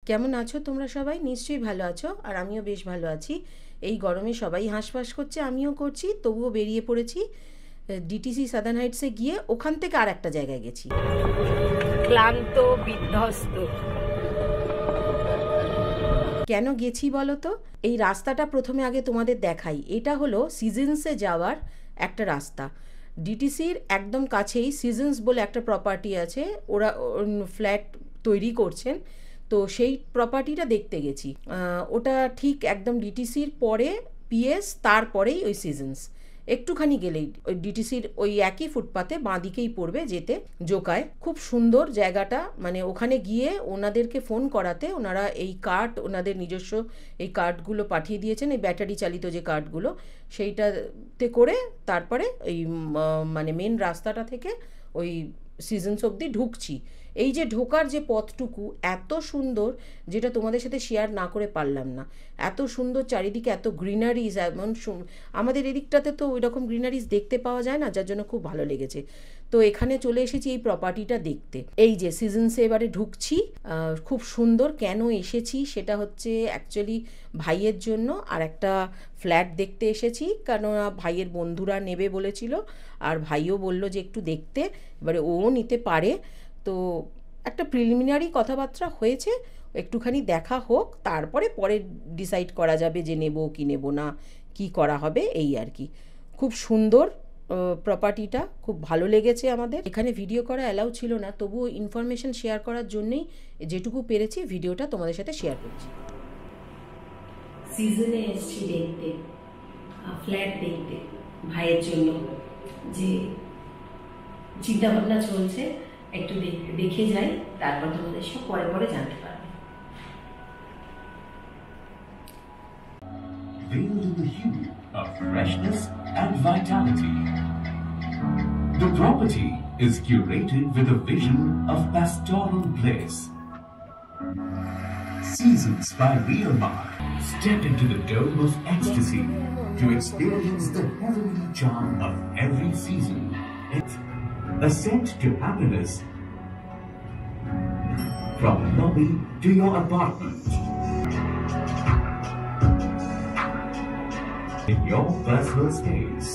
কেমন আছো তোমরা সবাই? নিশ্চয়ই ভালো আছো, আর আমিও বেশ ভালো আছি। এই গরমে সবাই হাঁসফাঁস করছে, আমিও করছি, তবুও বেরিয়ে পড়েছি ডিটিসি সাদার্ন হাইটসে গিয়ে ওখান থেকে আর একটা জায়গায় গেছি। ক্লান্ত বিধ্বস্ত। কেন গেছি বলো তো? এই রাস্তাটা প্রথমে আগে তোমাদের দেখাই। এটা হলো সিজনসে যাওয়ার একটা রাস্তা। ডিটিসির একদম কাছেই সিজনস বলে একটা প্রপার্টি আছে, ওরা ফ্ল্যাট তৈরি করছেন, তো সেই প্রপার্টিটা দেখতে গেছি। ওটা ঠিক একদম ডিটিসির পরে পিএস, তারপরেই ওই সিজনস। একটুখানি গেলেই ওই ডিটিসির ওই একই ফুটপাতে বাঁ দিকেই পড়বে যেতে, জোকায়। খুব সুন্দর জায়গাটা, মানে ওখানে গিয়ে ওনাদেরকে ফোন করাতে ওনারা এই কার্ড, ওনাদের নিজস্ব এই কার্ডগুলো পাঠিয়ে দিয়েছেন, এই ব্যাটারি চালিত যে কার্ডগুলো, সেইটাতে করে তারপরে এই মানে মেন রাস্তাটা থেকে ওই সিজনস অবধি ঢুকছি। এই যে ঢোকার যে পথটুকু এত সুন্দর, যেটা তোমাদের সাথে শেয়ার না করে পারলাম না। এত সুন্দর চারিদিকে, এত গ্রিনারিজ, এমন আমাদের এদিকটাতে তো ওই রকম গ্রিনারিজ দেখতে পাওয়া যায় না, যার জন্য খুব ভালো লেগেছে। তো এখানে চলে এসেছি এই প্রপার্টিটা দেখতে। এই যে সিজনসে এবারে ঢুকছি, খুব সুন্দর। কেন এসেছি সেটা হচ্ছে অ্যাকচুয়ালি ভাইয়ের জন্য আর একটা ফ্ল্যাট দেখতে এসেছি, কেননা ভাইয়ের বন্ধুরা নেবে বলেছিল, আর ভাইও বলল যে একটু দেখতে, এবারে ও নিতে পারে। তো একটা প্রিলিমিনারি কথাবার্তা হয়েছে, একটুখানি দেখা হোক, তারপরে পরে ডিসাইড করা যাবে যে নেব কি নেব না, কি করা হবে, এই আর কি। খুব সুন্দর প্রপার্টিটা, খুব ভালো লেগেছে আমাদের। এখানে ভিডিও করা অ্যালাউ ছিল না, তবুও ইনফরমেশন শেয়ার করার জন্যই যেটুকু পেরেছি ভিডিওটা তোমাদের সাথে শেয়ার করছি। সিজনে এসেছি দেখতে, ফ্ল্যাট দেখতে ভাইয়ের জন্য, যে চিন্তা ভাবনা চলছে, একটু দেখে যাই, তারপর তোমাদের সব পরে পরে জানতে পারবে। Veiled in the hue of freshness and vitality, the property is curated with a vision of pastoral bliss. Seasons by Realmark. Step into the dome of ecstasy to experience the heavenly charm of every season. Ascend to happiness from lobby to your apartment, in your personal space.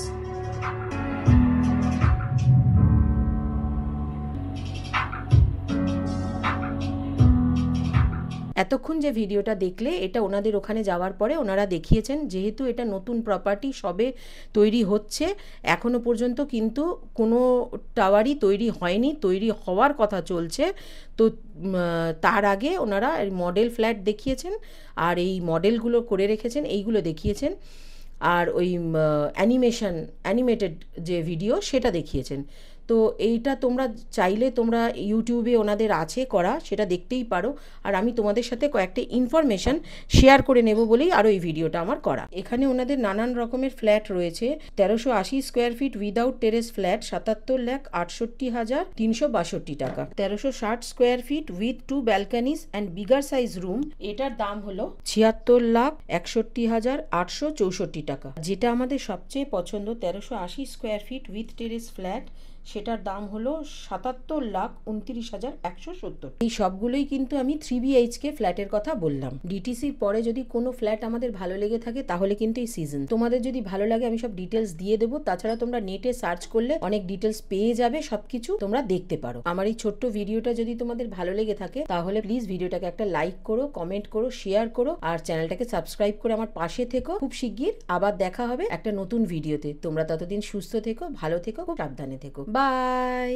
এতক্ষণ যে ভিডিওটা দেখলে, এটা ওনাদের ওখানে যাওয়ার পরে ওনারা দেখিয়েছেন। যেহেতু এটা নতুন প্রপার্টি, সবে তৈরি হচ্ছে, এখনও পর্যন্ত কিন্তু কোনো টাওয়ারই তৈরি হয়নি, তৈরি হওয়ার কথা চলছে। তো তার আগে ওনারা মডেল ফ্ল্যাট দেখিয়েছেন, আর এই মডেলগুলো করে রেখেছেন, এইগুলো দেখিয়েছেন, আর ওই অ্যানিমেটেড যে ভিডিও সেটা দেখিয়েছেন। তো এইটা তোমরা চাইলে তোমরা ইউটিউবে ওনাদের আছে করা, সেটা দেখতেই পারো। আর আমি তোমাদের সাথে কয়েকটা ইনফরমেশান শেয়ার করে নেব বলেই আরও এই ভিডিওটা আমার করা। এখানে ওনাদের নানান রকমের ফ্ল্যাট রয়েছে। 1380 square feet without terrace flat 77,68,362 টাকা। 1360 square feet with 2 balconies and bigger size room, এটার দাম হলো 76,61,864 টাকা। যেটা আমাদের সবচেয়ে পছন্দ, 1380 square feet with terrace flat, সেটার দাম হলো 77,29,170। এই সবগুলোই কিন্তু আমি 3BHK ফ্ল্যাটের কথা বললাম। ডিটিসির পরে যদি কোনো ফ্ল্যাট আমাদের ভালো লেগে থাকে তাহলে কিন্তু এই সিজন। তোমাদের যদি ভালো লাগে আমি সব ডিটেলস দিয়ে দেবো, তাছাড়া তোমরা নেটে সার্চ করলে অনেক ডিটেলস পেয়ে যাবে, সবকিছু তোমরা দেখতে পারো। আমার এই ছোট্ট ভিডিওটা যদি তোমাদের ভালো লেগে থাকে তাহলে প্লিজ ভিডিওটাকে একটা লাইক করো, কমেন্ট করো, শেয়ার করো, আর চ্যানেলটাকে সাবস্ক্রাইব করে আমার পাশে থেকো। খুব শিগগির আবার দেখা হবে একটা নতুন ভিডিওতে। তোমরা ততদিন সুস্থ থেকো, ভালো থেকো, খুব সাবধানে থেকো। বাই।